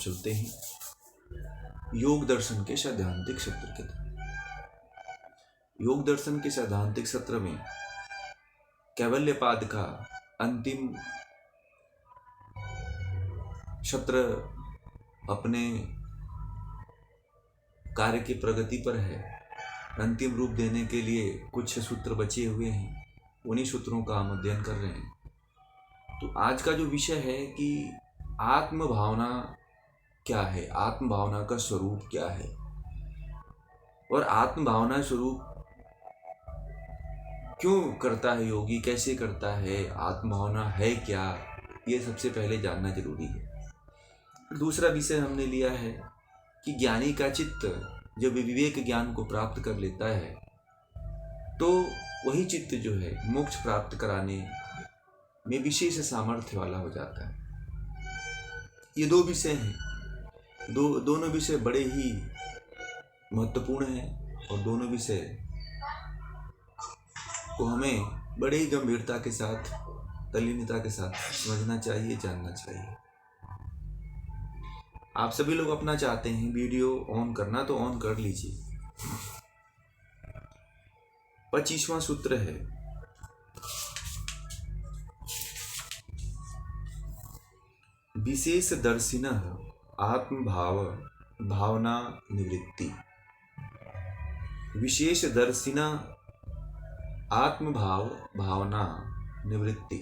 चलते हैं योग दर्शन के सैद्धांतिक सत्र के तरफ। योग दर्शन के सैद्धांतिक सत्र में कैवल्यपाद का अंतिम सत्र अपने कार्य की प्रगति पर है। अंतिम रूप देने के लिए कुछ सूत्र बचे हुए हैं, उन्हीं सूत्रों का हम अध्ययन कर रहे हैं। तो आज का जो विषय है कि आत्म भावना क्या है, आत्म भावना का स्वरूप क्या है और आत्म भावना स्वरूप क्यों करता है योगी, कैसे करता है, आत्म भावना है क्या, ये सबसे पहले जानना जरूरी है। दूसरा विषय हमने लिया है कि ज्ञानी का चित्त जब विवेक ज्ञान को प्राप्त कर लेता है तो वही चित्त जो है मोक्ष प्राप्त कराने में विशेष सामर्थ्य वाला हो जाता है। ये दो विषय हैं, दोनों विषय बड़े ही महत्वपूर्ण हैं और दोनों विषय को हमें बड़े ही गंभीरता के साथ, तल्लीनता के साथ समझना चाहिए, जानना चाहिए। आप सभी लोग अपना चाहते हैं वीडियो ऑन करना तो ऑन कर लीजिए। 25वां सूत्र है विशेष दर्शिनः आत्मभाव भावना निवृत्ति। विशेष दर्शिना आत्मभाव भावना निवृत्ति,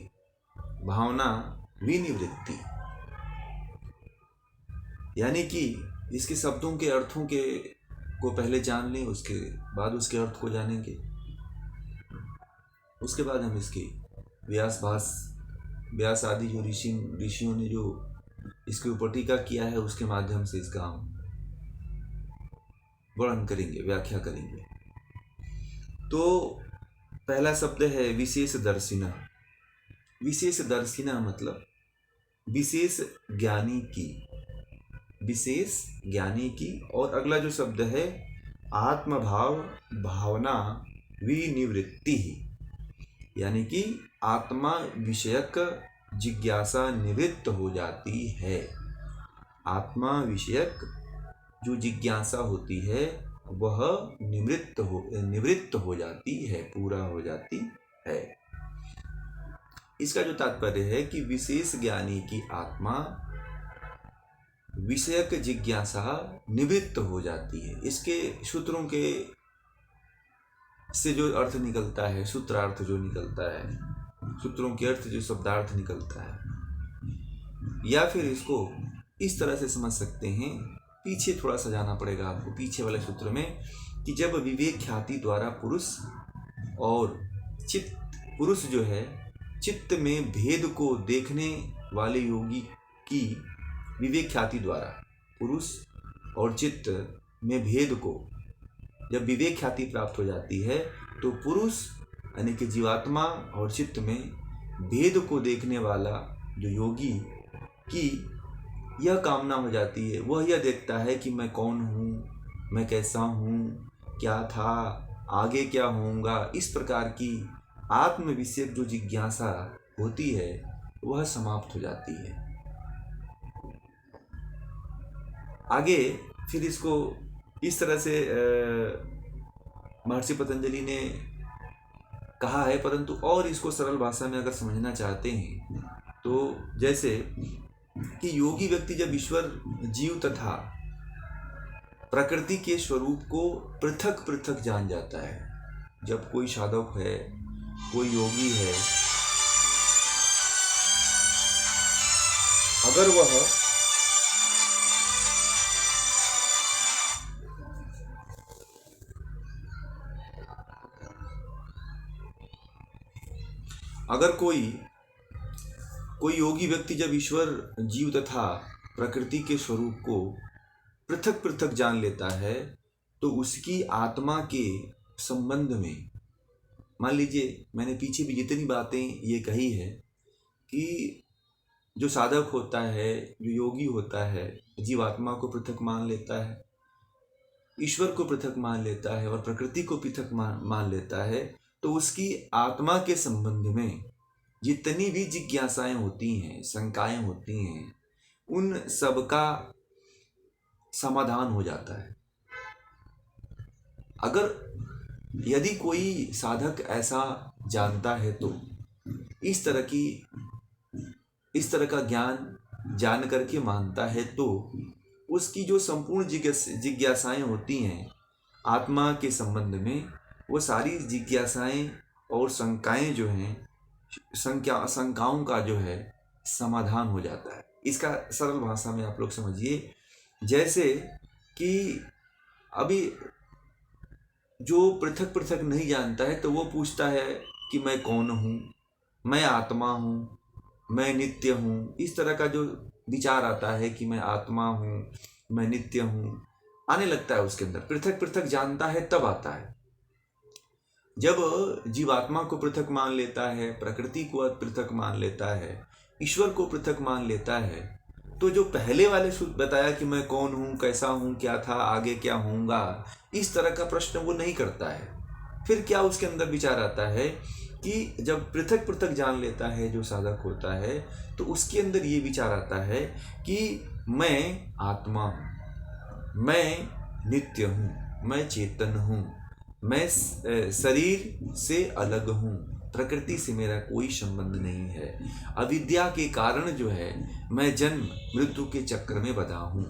भावना विनिवृत्ति। यानी कि इसके शब्दों के अर्थों को पहले जान लें, उसके बाद उसके अर्थ को जानेंगे। उसके बाद हम इसकी व्यास आदि जो ऋषियों ने जो इसके ऊपर टीका किया है उसके माध्यम से इसका हम वर्णन करेंगे, व्याख्या करेंगे। तो पहला शब्द है विशेष दर्शिना। विशेष दर्शिना मतलब विशेष ज्ञानी की, विशेष ज्ञानी की। और अगला जो शब्द है आत्मभाव भावना विनिवृत्ति, यानी कि आत्मा विषयक जिज्ञासा निवृत्त हो जाती है। आत्मा विषयक जो जिज्ञासा होती है वह निवृत्त हो जाती है, पूरा हो जाती है। इसका जो तात्पर्य है कि विशेष ज्ञानी की आत्मा विषयक जिज्ञासा निवृत्त हो जाती है। इसके सूत्रों के से जो अर्थ निकलता है, सूत्रार्थ जो निकलता है, सूत्रों के अर्थ जो शब्दार्थ निकलता है, या फिर इसको इस तरह से समझ सकते हैं, पीछे थोड़ा सा जाना पड़ेगा आपको, पीछे वाले सूत्र में, कि जब विवेक ख्याति द्वारा पुरुष और पुरुष जो है चित्त में भेद को देखने वाले योगी की विवेक ख्याति द्वारा पुरुष और चित्त में भेद को जब विवेक ख्याति प्राप्त हो जाती है तो पुरुष यानी कि जीवात्मा और चित्त में भेद को देखने वाला जो योगी की यह कामना हो जाती है। वह यह देखता है कि मैं कौन हूँ, मैं कैसा हूँ, क्या था, आगे क्या होऊंगा। इस प्रकार की आत्म विषयक जो जिज्ञासा होती है वह समाप्त हो जाती है। आगे फिर इसको इस तरह से महर्षि पतंजलि ने कहा है, परंतु और इसको सरल भाषा में अगर समझना चाहते हैं तो जैसे कि योगी व्यक्ति जब ईश्वर, जीव तथा प्रकृति के स्वरूप को पृथक पृथक जान जाता है। जब कोई साधक है, कोई योगी है, अगर कोई योगी व्यक्ति जब ईश्वर, जीव तथा प्रकृति के स्वरूप को पृथक पृथक जान लेता है तो उसकी आत्मा के संबंध में, मान लीजिए मैंने पीछे भी जितनी बातें ये कही है कि जो साधक होता है, जो योगी होता है, जीवात्मा को पृथक मान लेता है, ईश्वर को पृथक मान लेता है और प्रकृति को पृथक मान लेता है, तो उसकी आत्मा के संबंध में जितनी भी जिज्ञासाएं होती हैं, शंकाएं होती हैं, उन सब का समाधान हो जाता है। अगर यदि कोई साधक ऐसा जानता है तो इस तरह की इस तरह का ज्ञान जान करके मानता है तो उसकी जो संपूर्ण जिज्ञासाएं होती हैं आत्मा के संबंध में, वो सारी जिज्ञासाएं और शंकाएं जो हैं, शंकाओं का जो है समाधान हो जाता है। इसका सरल भाषा में आप लोग समझिए, जैसे कि अभी जो पृथक पृथक नहीं जानता है तो वो पूछता है कि मैं कौन हूँ, मैं आत्मा हूँ, मैं नित्य हूँ। इस तरह का जो विचार आता है कि मैं आत्मा हूँ, मैं नित्य हूँ, आने लगता है उसके अंदर। पृथक पृथक जानता है तब आता है जब जीवात्मा को पृथक मान लेता है, प्रकृति को पृथक मान लेता है, ईश्वर को पृथक मान लेता है, तो जो पहले वाले बताया कि मैं कौन हूँ, कैसा हूँ, क्या था, आगे क्या होऊंगा, इस तरह का प्रश्न वो नहीं करता है। फिर क्या उसके अंदर विचार आता है कि जब पृथक पृथक जान लेता है जो साधक होता है, तो उसके अंदर ये विचार आता है कि मैं आत्मा हूँ, मैं नित्य हूँ, मैं चेतन हूँ, मैं शरीर से अलग हूँ, प्रकृति से मेरा कोई संबंध नहीं है। अविद्या के कारण जो है मैं जन्म मृत्यु के चक्र में बंधा हूँ।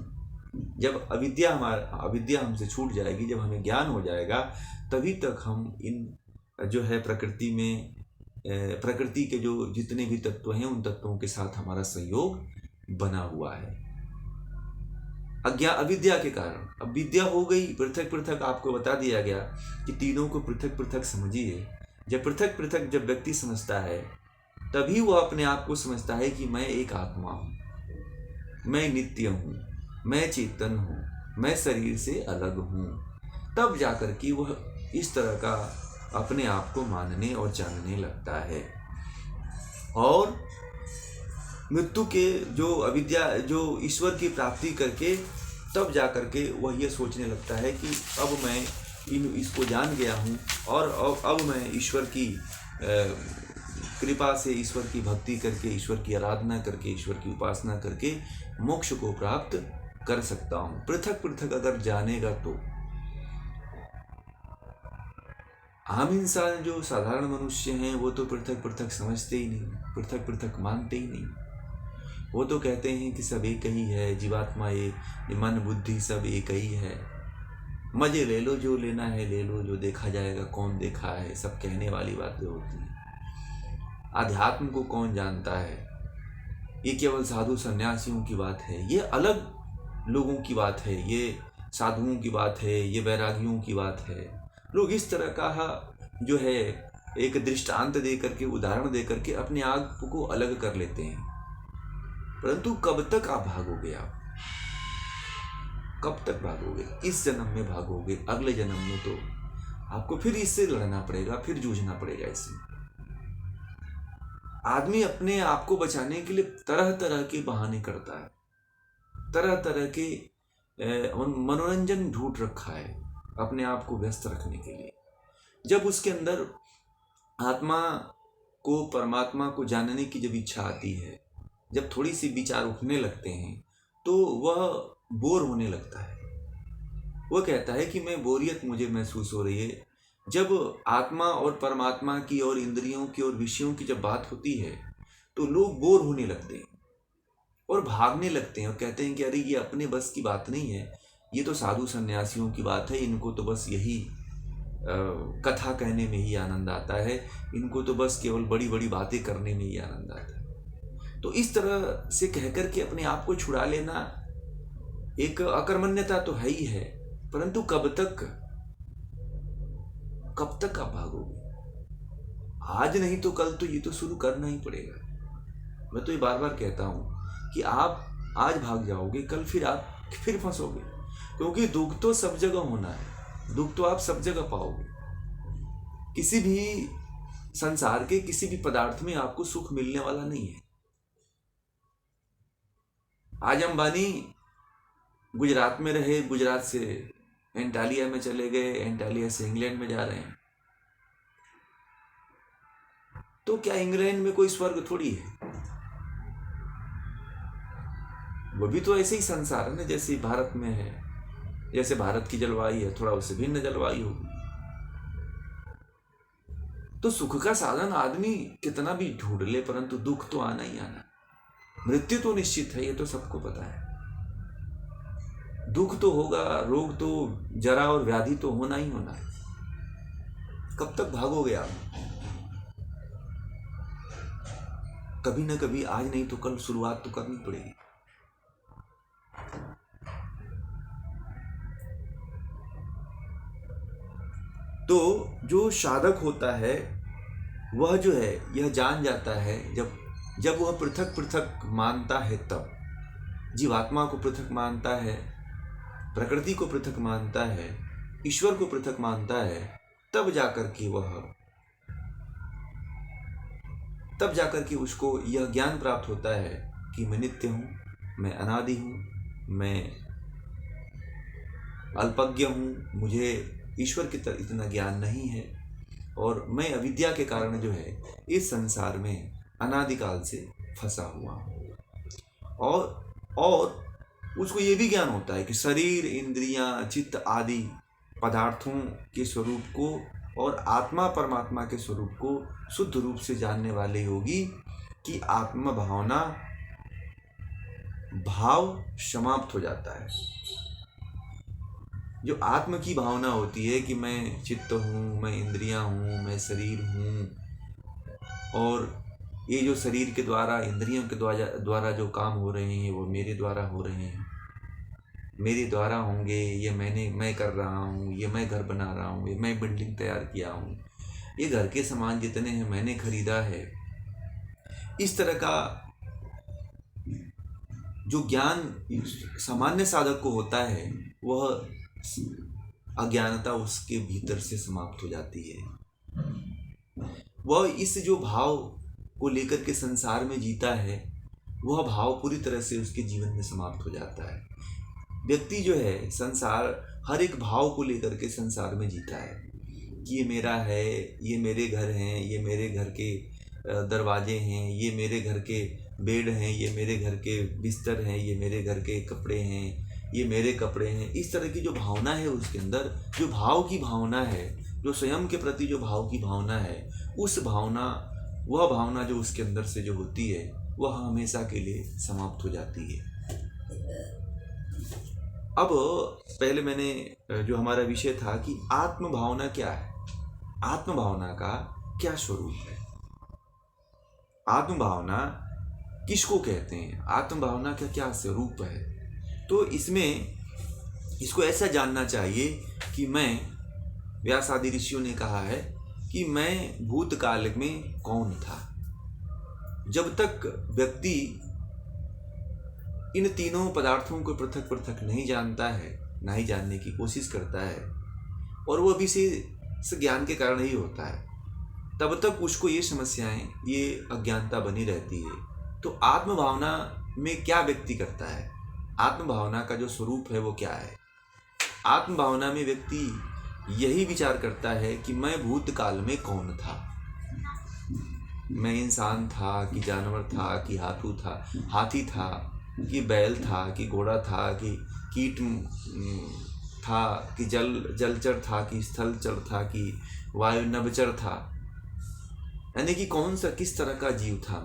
जब अविद्या हमसे छूट जाएगी, जब हमें ज्ञान हो जाएगा, तभी तक हम इन जो है प्रकृति के जो जितने भी तत्व हैं उन तत्वों के साथ हमारा सहयोग बना हुआ है। अविद्या के कारण अब विद्या हो गई, पृथक पृथक आपको बता दिया गया कि तीनों को पृथक पृथक समझिए। जब पृथक पृथक जब व्यक्ति समझता है तभी वह अपने आप को समझता है कि मैं एक आत्मा हूँ, मैं नित्य हूँ, मैं चेतन हूँ, मैं शरीर से अलग हूँ। तब जाकर कि वह इस तरह का अपने आप को मानने और जानने लगता है। और मृत्यु के जो अविद्या जो ईश्वर की प्राप्ति करके तब जाकर के वह ये सोचने लगता है कि अब मैं इसको जान गया हूँ और अब मैं ईश्वर की कृपा से, ईश्वर की भक्ति करके, ईश्वर की आराधना करके, ईश्वर की उपासना करके मोक्ष को प्राप्त कर सकता हूँ। पृथक पृथक अगर जानेगा तो आम इंसान जो साधारण मनुष्य हैं वो तो पृथक पृथक समझते ही नहीं, पृथक पृथक मानते ही नहीं। वो तो कहते हैं कि सब एक ही है, जीवात्मा एक, मन बुद्धि सब एक ही है, मजे ले लो, जो लेना है ले लो, जो देखा जाएगा कौन देखा है, सब कहने वाली बातें होती हैं। आध्यात्म को कौन जानता है, ये केवल साधु सन्यासियों की बात है, ये अलग लोगों की बात है, ये साधुओं की बात है, ये वैरागियों की बात है। लोग इस तरह का जो है एक दृष्टांत दे करके, उदाहरण दे करके अपने आप को अलग कर लेते हैं। परंतु कब तक आप भागोगे? आप कब तक भागोगे? इस जन्म में भागोगे, अगले जन्म में तो आपको फिर इससे लड़ना पड़ेगा, फिर जूझना पड़ेगा इससे। आदमी अपने आप को बचाने के लिए तरह तरह के बहाने करता है, तरह तरह के मनोरंजन ढूंढ रखा है अपने आप को व्यस्त रखने के लिए। जब उसके अंदर आत्मा को, परमात्मा को जानने की जब इच्छा आती है, जब थोड़ी सी विचार उठने लगते हैं, तो वह बोर होने लगता है। वह कहता है कि मैं बोरियत मुझे महसूस हो रही है। जब आत्मा और परमात्मा की और इंद्रियों की और विषयों की जब बात होती है तो लोग बोर होने लगते हैं और भागने लगते हैं और कहते हैं कि अरे ये अपने बस की बात नहीं है, ये तो साधु सन्यासियों की बात है, इनको तो बस यही कथा कहने में ही आनंद आता है, इनको तो बस केवल बड़ी बड़ी बातें करने में ही आनंद आता है। तो इस तरह से कहकर के अपने आप को छुड़ा लेना एक अकर्मण्यता तो है ही है, परंतु कब तक आप भागोगे? आज नहीं तो कल तो ये तो शुरू करना ही पड़ेगा। मैं तो ये बार बार कहता हूं कि आप आज भाग जाओगे, कल फिर आप फिर फंसोगे, क्योंकि दुख तो सब जगह होना है, दुख तो आप सब जगह पाओगे। किसी भी संसार के किसी भी पदार्थ में आपको सुख मिलने वाला नहीं है। आज अंबानी गुजरात में रहे, गुजरात से एंटालिया में चले गए, एंटालिया से इंग्लैंड में जा रहे हैं, तो क्या इंग्लैंड में कोई स्वर्ग थोड़ी है? वो भी तो ऐसे ही संसार है ना, जैसे भारत में है, जैसे भारत की जलवायु है, थोड़ा उससे भिन्न जलवायु होगी। तो सुख का साधन आदमी कितना भी ढूंढ ले, परंतु दुख तो आना ही आना। मृत्यु तो निश्चित है, ये तो सबको पता है। दुख तो होगा, रोग तो, जरा और व्याधि तो होना ही होना है। कब तक भागोगे आप? कभी ना कभी, आज नहीं तो कल शुरुआत तो करनी पड़ेगी। तो जो साधक होता है वह जो है यह जान जाता है, जब वह पृथक पृथक मानता है, तब जीवात्मा को पृथक मानता है, प्रकृति को पृथक मानता है, ईश्वर को पृथक मानता है, तब जाकर के उसको यह ज्ञान प्राप्त होता है कि मैं नित्य हूँ, मैं अनादि हूँ, मैं अल्पज्ञ हूँ, मुझे ईश्वर की तरह इतना ज्ञान नहीं है, और मैं अविद्या के कारण जो है इस संसार में अनादिकाल से फंसा हुआ हूँ। और उसको ये भी ज्ञान होता है कि शरीर, इंद्रियां, चित्त आदि पदार्थों के स्वरूप को और आत्मा परमात्मा के स्वरूप को शुद्ध रूप से जानने वाले योगी की आत्म भावना भाव समाप्त हो जाता है। जो आत्म की भावना होती है कि मैं चित्त हूँ, मैं इंद्रियां हूँ, मैं शरीर हूँ, और ये जो शरीर के द्वारा, इंद्रियों के द्वारा जो काम हो रहे हैं वो मेरे द्वारा हो रहे हैं, मेरे द्वारा होंगे, ये मैं कर रहा हूँ, ये मैं घर बना रहा हूँ, ये मैं बिल्डिंग तैयार किया हूँ, ये घर के सामान जितने हैं मैंने खरीदा है। इस तरह का जो ज्ञान सामान्य साधक को होता है, वह अज्ञानता उसके भीतर से समाप्त हो जाती है। वह इस जो भाव को लेकर के संसार में जीता है, वह भाव पूरी तरह से उसके जीवन में समाप्त हो जाता है। व्यक्ति जो है संसार, हर एक भाव को लेकर के संसार में जीता है कि ये मेरा है, ये मेरे घर हैं, ये मेरे घर के दरवाजे हैं, ये मेरे घर के बेड हैं, ये मेरे घर के बिस्तर हैं, ये मेरे घर के कपड़े हैं, ये मेरे कपड़े हैं। इस तरह की जो भावना है उसके अंदर, जो भाव की भावना है, जो स्वयं के प्रति जो भाव की भावना है, वह भावना जो उसके अंदर से जो होती है, वह हमेशा के लिए समाप्त हो जाती है। अब पहले मैंने जो हमारा विषय था कि आत्म भावना क्या है, आत्म भावना का क्या स्वरूप है, आत्म भावना किसको कहते हैं, आत्म भावना का क्या स्वरूप है। तो इसको ऐसा जानना चाहिए कि मैं, व्यास आदि ऋषियों ने कहा है कि मैं भूतकाल में कौन था। जब तक व्यक्ति इन तीनों पदार्थों को पृथक पृथक नहीं जानता है, ना ही जानने की कोशिश करता है, और वो भी से ज्ञान के कारण ही होता है, तब तक उसको ये समस्याएं, ये अज्ञानता बनी रहती है। तो आत्म भावना में क्या व्यक्ति करता है, आत्म भावना का जो स्वरूप है वो क्या है। आत्म भावना में व्यक्ति यही विचार करता है कि मैं भूतकाल में कौन था, मैं इंसान था कि जानवर था कि हाथी था कि बैल था कि घोड़ा था कि कीट था कि जलचर था कि स्थलचर था कि वायु नभचर था। यानी कि कौन सा, किस तरह का जीव था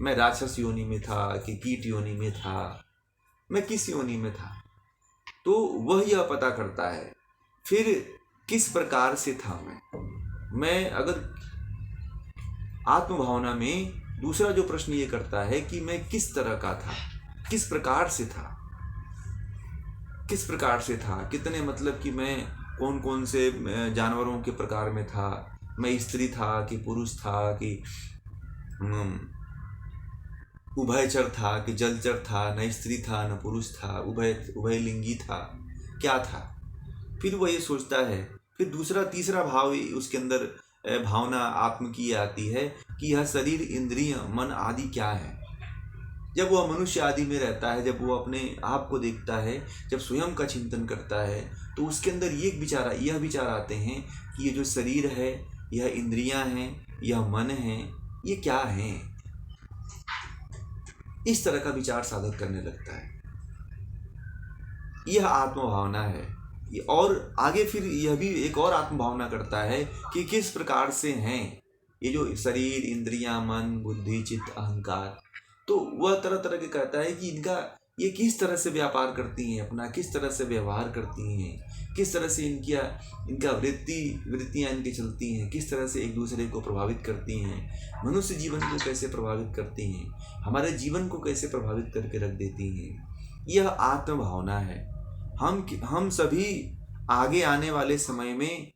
मैं राक्षस योनि में था कि कीट योनि में था, मैं किस योनि में था। तो वह यह पता करता है। फिर किस प्रकार से था मैं अगर आत्म भावना में दूसरा जो प्रश्न ये करता है कि मैं किस तरह का था, किस प्रकार से था, किस प्रकार से था, कितने, मतलब कि मैं कौन कौन से जानवरों के प्रकार में था, मैं स्त्री था कि पुरुष था कि उभयचर था कि जलचर था, न स्त्री था न पुरुष था, उभयलिंगी था, क्या था। फिर वह ये सोचता है। फिर दूसरा तीसरा भाव उसके अंदर भावना आत्म की आती है कि यह शरीर, इंद्रिय, मन आदि क्या है। जब वह मनुष्य आदि में रहता है, जब वो अपने आप को देखता है, जब स्वयं का चिंतन करता है, तो उसके अंदर यह विचार आते हैं कि ये जो शरीर है, यह इंद्रियां हैं, यह मन है, ये क्या हैं। इस तरह का विचार साधक करने लगता है। यह आत्म भावना है। और आगे फिर यह भी एक और आत्म भावना करता है कि किस प्रकार से हैं ये जो शरीर, इंद्रियां, मन, बुद्धि, चित्त, अहंकार। तो वह तरह तरह के कहता है कि इनका ये किस तरह से व्यापार करती हैं, अपना किस तरह से व्यवहार करती हैं, किस तरह से इनका वृत्तियाँ इनकी चलती हैं, किस तरह से एक दूसरे को प्रभावित करती हैं, मनुष्य जीवन को कैसे प्रभावित करती हैं, हमारे जीवन को कैसे प्रभावित करके रख देती हैं। यह आत्म भावना है। हम सभी आगे आने वाले समय में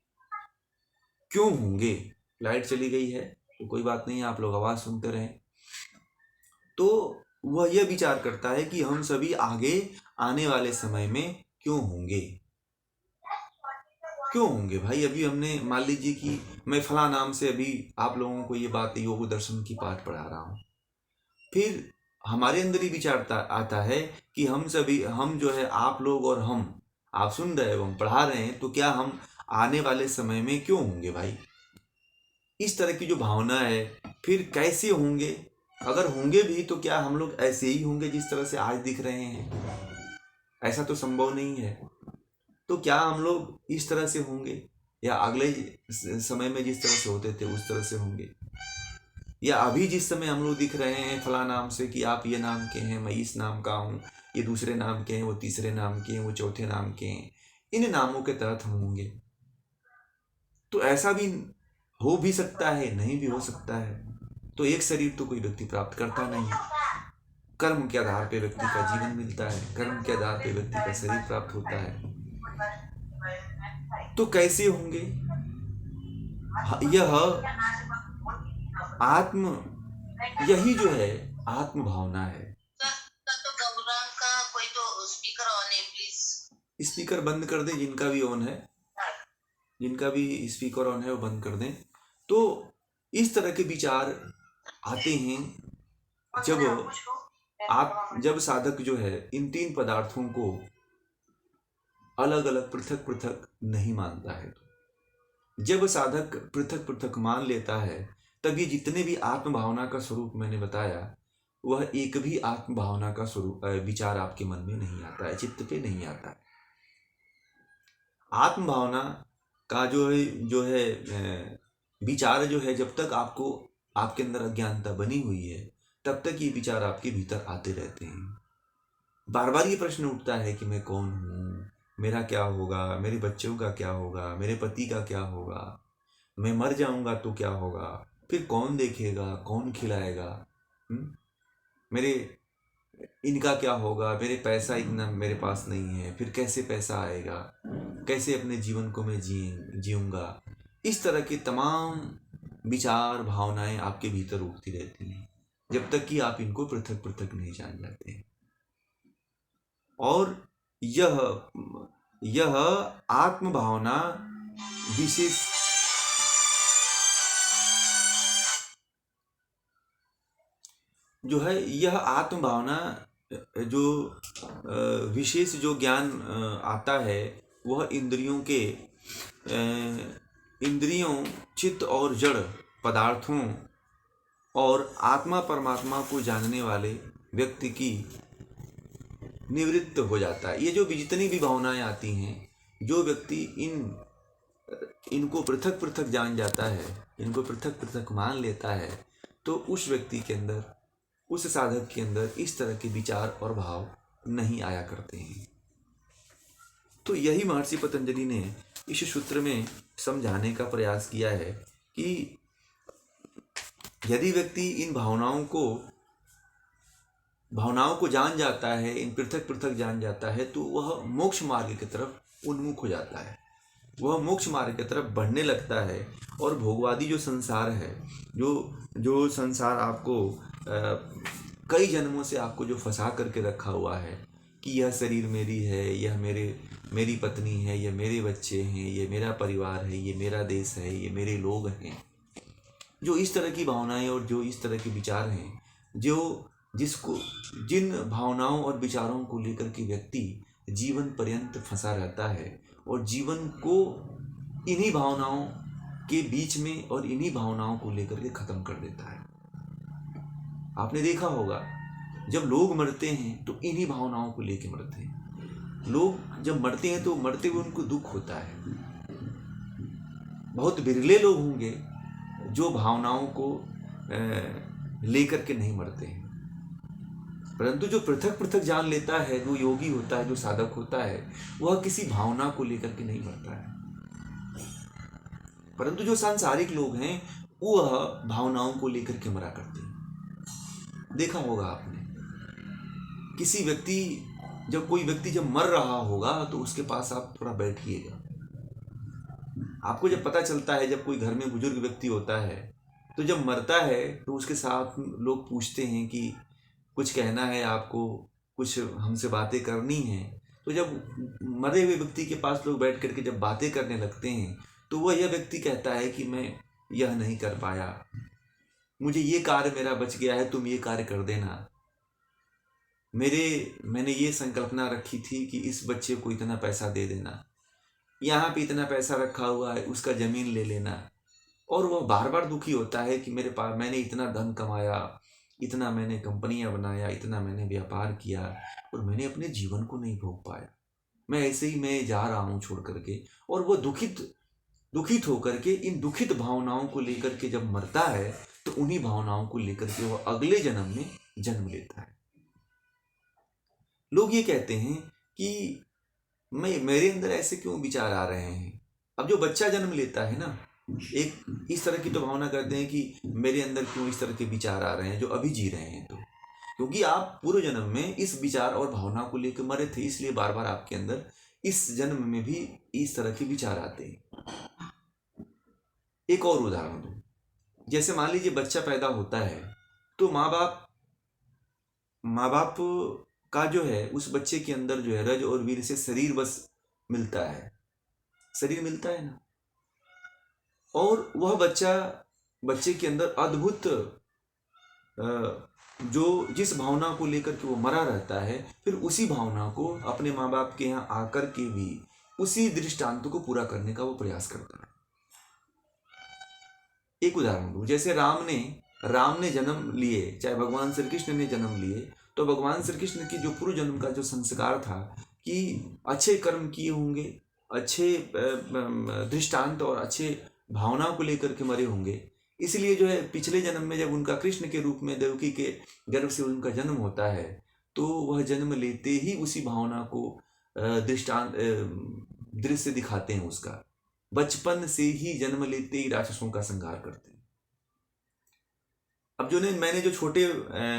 क्यों होंगे। लाइट चली गई है तो कोई बात नहीं, आप लोग आवाज़ सुनते रहें। तो वह यह विचार करता है कि हम सभी आगे आने वाले समय में क्यों होंगे। क्यों होंगे भाई। अभी हमने मान लीजिए कि मैं फला नाम से अभी आप लोगों को ये बात योग दर्शन की पाठ पढ़ा रहा हूँ, फिर हमारे अंदर ही विचार आता है कि हम जो है आप लोग और आप सुन रहे हो, हम पढ़ा रहे हैं, तो क्या हम आने वाले समय में क्यों होंगे भाई। इस तरह की जो भावना है, फिर कैसे होंगे, अगर होंगे भी तो क्या हम लोग ऐसे ही होंगे जिस तरह से आज दिख रहे हैं। ऐसा तो संभव नहीं है। तो क्या हम लोग इस तरह से होंगे, या अगले समय में जिस तरह से होते थे उस तरह से होंगे, या अभी जिस समय हम लोग दिख रहे हैं फला नाम से कि आप ये नाम के हैं, मैं इस नाम का हूँ, ये दूसरे नाम के हैं, वो तीसरे नाम के हैं, वो चौथे नाम के हैं, इन नामों के तहत हम होंगे। तो ऐसा भी हो भी सकता है, नहीं भी हो सकता है। तो एक शरीर तो कोई व्यक्ति प्राप्त करता नहीं। कर्म के आधार पे व्यक्ति का जीवन मिलता है, कर्म के आधार पे व्यक्ति का शरीर प्राप्त होता है। तो कैसे होंगे। यही जो है आत्म भावना है। स्पीकर बंद कर दें, जिनका भी ऑन है, जिनका भी स्पीकर ऑन है वो बंद कर दें। तो इस तरह के विचार आते हैं जब साधक जो है इन तीन पदार्थों को अलग अलग पृथक पृथक नहीं मानता है। जब साधक पृथक पृथक मान लेता है, तब ये जितने भी आत्म भावना का स्वरूप मैंने बताया, वह एक भी आत्म भावना का स्वरूप विचार आपके मन में नहीं आता है, चित्त पे नहीं आता है। आत्म भावना का जो है विचार जो है, जब तक आपके अंदर अज्ञानता बनी हुई है, तब तक ये विचार आपके भीतर आते रहते हैं। बार बार ये प्रश्न उठता है कि मैं कौन हूँ, मेरा क्या होगा, मेरे बच्चों का क्या होगा, मेरे पति का क्या होगा, मैं मर जाऊंगा तो क्या होगा, फिर कौन देखेगा, कौन खिलाएगा, मेरे इनका क्या होगा, मेरे पैसा इतना मेरे पास नहीं है, फिर कैसे पैसा आएगा, कैसे अपने जीवन को मैं जीऊंगा। इस तरह के तमाम विचार भावनाएं आपके भीतर उठती रहती हैं, जब तक कि आप इनको पृथक पृथक नहीं जान जाते। और यह आत्म भावना विशेष जो है, यह आत्म भावना जो विशेष जो ज्ञान आता है, वह इंद्रियों, चित्त और जड़ पदार्थों और आत्मा परमात्मा को जानने वाले व्यक्ति की निवृत्त हो जाता है। ये जो जितनी भी भावनाएं आती हैं, जो व्यक्ति इनको पृथक पृथक जान जाता है, इनको पृथक पृथक मान लेता है, तो उस व्यक्ति के अंदर, उस साधक के अंदर इस तरह के विचार और भाव नहीं आया करते हैं। तो यही महर्षि पतंजलि ने इस सूत्र में समझाने का प्रयास किया है कि यदि व्यक्ति इन भावनाओं को जान जाता है, इन पृथक पृथक जान जाता है, तो वह मोक्ष मार्ग की तरफ उन्मुख हो जाता है, वह मोक्ष मार्ग की तरफ बढ़ने लगता है। और भोगवादी जो संसार है, जो संसार आपको कई जन्मों से आपको जो फंसा करके रखा हुआ है कि यह शरीर मेरी है, यह मेरी पत्नी है, ये मेरे बच्चे हैं, ये मेरा परिवार है, ये मेरा देश है, ये मेरे लोग हैं, जो इस तरह की भावनाएं और जो इस तरह के विचार हैं, जिन भावनाओं और विचारों को लेकर के व्यक्ति जीवन पर्यंत फंसा रहता है और जीवन को इन्हीं भावनाओं के बीच में और इन्हीं भावनाओं को लेकर के खत्म कर देता है। आपने देखा होगा जब लोग मरते हैं तो इन्हीं भावनाओं को लेके मरते हैं। लोग जब मरते हैं तो मरते हुए उनको दुख होता है। बहुत बिरले लोग होंगे जो भावनाओं को लेकर के नहीं मरते हैं, परंतु जो पृथक पृथक जान लेता है, जो योगी होता है, जो साधक होता है, वह किसी भावना को लेकर के नहीं मरता है। परंतु जो सांसारिक लोग हैं वह भावनाओं को लेकर के मरा करते हैं। देखा होगा आपने, किसी व्यक्ति कोई व्यक्ति जब मर रहा होगा तो उसके पास आप थोड़ा बैठिएगा। आपको जब पता चलता है, जब कोई घर में बुजुर्ग व्यक्ति होता है तो जब मरता है तो उसके साथ लोग पूछते हैं कि कुछ कहना है आपको, कुछ हमसे बातें करनी है। तो जब मरे हुए व्यक्ति के पास लोग बैठ करके जब बातें करने लगते हैं तो वह यह व्यक्ति कहता है कि मैं यह नहीं कर पाया, मुझे ये कार्य मेरा बच गया है, तुम ये कार्य कर देना। मैंने ये संकल्पना रखी थी कि इस बच्चे को इतना पैसा दे देना, यहाँ पे इतना पैसा रखा हुआ है, उसका ज़मीन ले लेना। और वह बार बार दुखी होता है कि मेरे पास मैंने इतना धन कमाया, इतना मैंने कंपनियां बनाया, इतना मैंने व्यापार किया और मैंने अपने जीवन को नहीं भोग पाया। मैं ऐसे ही मैं जा रहा हूँ छोड़ करके। और वह दुखित होकर के इन दुखित भावनाओं को लेकर के जब मरता है तो उन्हीं भावनाओं को लेकर के वह अगले जन्म में जन्म लेता है। लोग ये कहते हैं कि मेरे अंदर ऐसे क्यों विचार आ रहे हैं। अब जो बच्चा जन्म लेता है ना, एक इस तरह की तो भावना करते हैं कि मेरे अंदर क्यों इस तरह के विचार आ रहे हैं जो अभी जी रहे हैं। तो क्योंकि आप पूर्व जन्म में इस विचार और भावना को लेकर मरे थे, इसलिए बार बार आपके अंदर इस जन्म में भी इस तरह के विचार आते हैं। एक और उदाहरण दूं, जैसे मान लीजिए बच्चा पैदा होता है तो माँ बाप का जो है उस बच्चे के अंदर जो है रज और वीर से शरीर बस मिलता है, शरीर मिलता है ना। और वह बच्चे के अंदर अद्भुत जो जिस भावना को लेकर के वो मरा रहता है, फिर उसी भावना को अपने माँ बाप के यहाँ आकर के भी उसी दृष्टांत को पूरा करने का वो प्रयास करता है। एक उदाहरण दूं, जैसे राम ने जन्म लिए, चाहे भगवान श्री कृष्ण ने जन्म लिए, तो भगवान श्री कृष्ण की जो पूर्व जन्म का जो संस्कार था कि अच्छे कर्म किए होंगे, अच्छे दृष्टांत और अच्छे भावना को लेकर के मरे होंगे, इसलिए जो है पिछले जन्म में जब उनका कृष्ण के रूप में देवकी के गर्भ से उनका जन्म होता है तो वह जन्म लेते ही उसी भावना को दृष्टांत दृश्य दिखाते हैं। उसका बचपन से ही जन्म लेते ही राक्षसों का संहार करते हैं। अब मैंने जो छोटे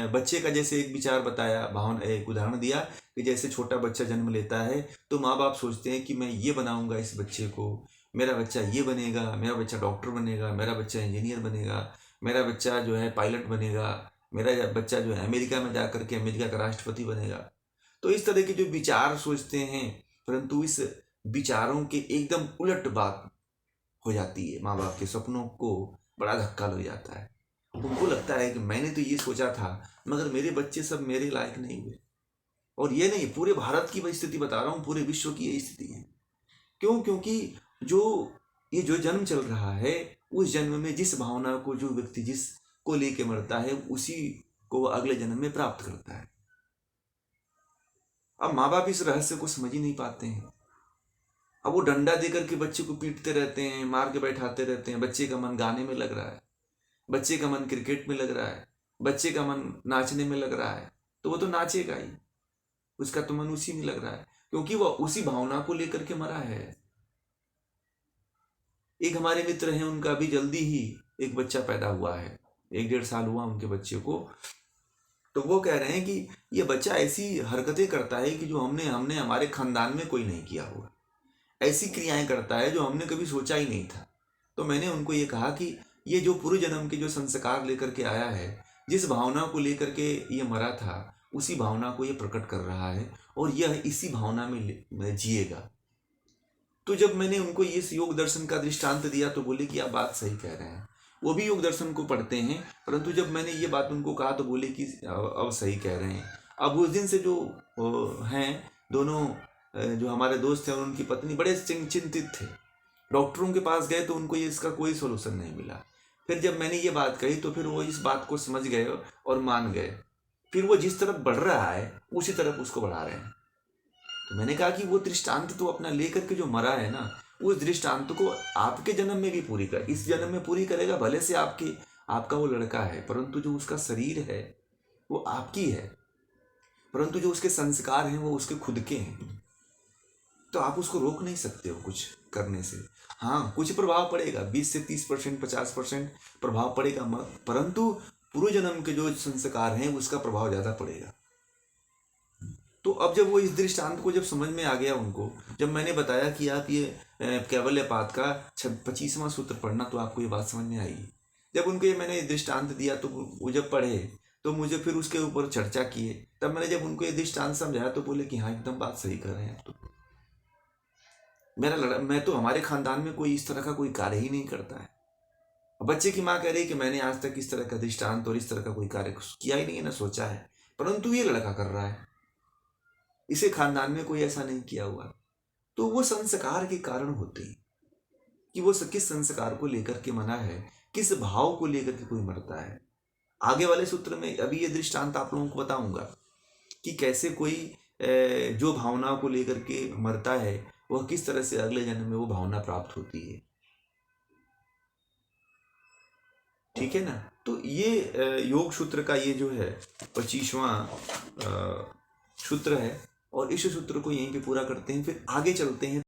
बच्चे का जैसे एक विचार बताया, एक उदाहरण दिया कि जैसे छोटा बच्चा जन्म लेता है तो माँ बाप सोचते हैं कि मैं ये बनाऊंगा इस बच्चे को, मेरा बच्चा ये बनेगा, मेरा बच्चा डॉक्टर बनेगा, मेरा बच्चा इंजीनियर बनेगा, मेरा बच्चा जो है पायलट बनेगा, मेरा बच्चा जो है अमेरिका में जा करके अमेरिका का राष्ट्रपति बनेगा। तो इस तरह के जो विचार सोचते हैं, परंतु इस विचारों के एकदम उलट बात हो जाती है। माँ बाप के सपनों को बड़ा धक्का लग जाता है। उनको लगता है कि मैंने तो ये सोचा था मगर मेरे बच्चे सब मेरे लायक नहीं हुए। और ये नहीं, पूरे भारत की स्थिति बता रहा हूँ, पूरे विश्व की यही स्थिति है। क्यों? क्योंकि जो जन्म चल रहा है उस जन्म में जिस भावना को जो व्यक्ति जिसको लेके मरता है उसी को वो अगले जन्म में प्राप्त करता है। अब माँ बाप इस रहस्य को समझ ही नहीं पाते हैं। अब वो डंडा देकर के बच्चे को पीटते रहते हैं, मार के बैठाते रहते हैं। बच्चे का मन गाने में लग रहा है, बच्चे का मन क्रिकेट में लग रहा है, बच्चे का मन नाचने में लग रहा है, तो वो तो नाचेगा ही, उसका तो मन उसी में लग रहा है क्योंकि वो उसी भावना को लेकर के मरा है। एक हमारे मित्र हैं, उनका भी जल्दी ही एक बच्चा पैदा हुआ है, 1-1.5 साल हुआ उनके बच्चे को। तो वो कह रहे हैं कि ये बच्चा ऐसी हरकतें करता है कि जो हमने हमारे खानदान में कोई नहीं किया हुआ, ऐसी क्रियाएं करता है जो हमने कभी सोचा ही नहीं था। तो मैंने उनको ये कहा कि ये जो पूर्व जन्म के जो संस्कार लेकर के आया है, जिस भावना को लेकर के ये मरा था, उसी भावना को ये प्रकट कर रहा है और यह इसी भावना में जिएगा। तो जब मैंने उनको इस योग दर्शन का दृष्टांत दिया तो बोले कि आप बात सही कह रहे हैं। वो भी योग दर्शन को पढ़ते हैं, परंतु जब मैंने ये बात उनको कहा तो बोले कि अब सही कह रहे हैं। अब उस दिन से जो हैं दोनों जो हमारे दोस्त हैं, उनकी पत्नी बड़े चिंतित थे। डॉक्टरों के पास गए तो उनको ये इसका कोई सोल्यूशन नहीं मिला। फिर जब मैंने ये बात कही तो फिर वो इस बात को समझ गए और मान गए। फिर वो जिस तरफ बढ़ रहा है उसी तरफ उसको बढ़ा रहे हैं। तो मैंने कहा कि वो दृष्टांत तो अपना लेकर के जो मरा है ना, उस दृष्टांत को आपके जन्म में भी पूरी कर, इस जन्म में पूरी करेगा। भले से आपका वो लड़का है, परंतु जो उसका शरीर है वो आपकी है, परंतु जो उसके संस्कार हैं वो उसके खुद के हैं। तो आप उसको रोक नहीं सकते हो कुछ करने से। हाँ, कुछ प्रभाव पड़ेगा, 20 से 30%, 50% प्रभाव पड़ेगा, परंतु पूर्व जन्म के जो संस्कार हैं उसका प्रभाव ज़्यादा पड़ेगा। तो अब जब वो इस दृष्टांत को जब समझ में आ गया उनको, जब मैंने बताया कि आप ये कैवल्यपाद का 25वां सूत्र पढ़ना, तो आपको ये बात समझ में आएगी। जब उनको ये मैंने दृष्टांत दिया तो वो जब पढ़े तो मुझे फिर उसके ऊपर चर्चा किए। तब मैंने जब उनको ये दृष्टांत समझाया तो बोले कि हाँ, एकदम बात सही कर रहे हैं आप। तो मैं तो, हमारे खानदान में कोई इस तरह का कोई कार्य ही नहीं करता है। बच्चे की माँ कह रही कि मैंने आज तक इस तरह का दृष्टांत और इस तरह का कोई कार्य किया ही नहीं है, ना सोचा है, परंतु ये लड़का कर रहा है, इसे खानदान में कोई ऐसा नहीं किया हुआ। तो वो संस्कार के कारण होते हैं कि वो किस संस्कार को लेकर के मना है, किस भाव को लेकर के कोई मरता है। आगे वाले सूत्र में अभी ये दृष्टांत आप लोगों को बताऊंगा कि कैसे कोई जो भावनाओं को लेकर के मरता है वह किस तरह से अगले जन्म में वो भावना प्राप्त होती है। ठीक है ना। तो ये योग सूत्र का ये जो है 25वां सूत्र है, और इस सूत्र को यहीं पे पूरा करते हैं, फिर आगे चलते हैं।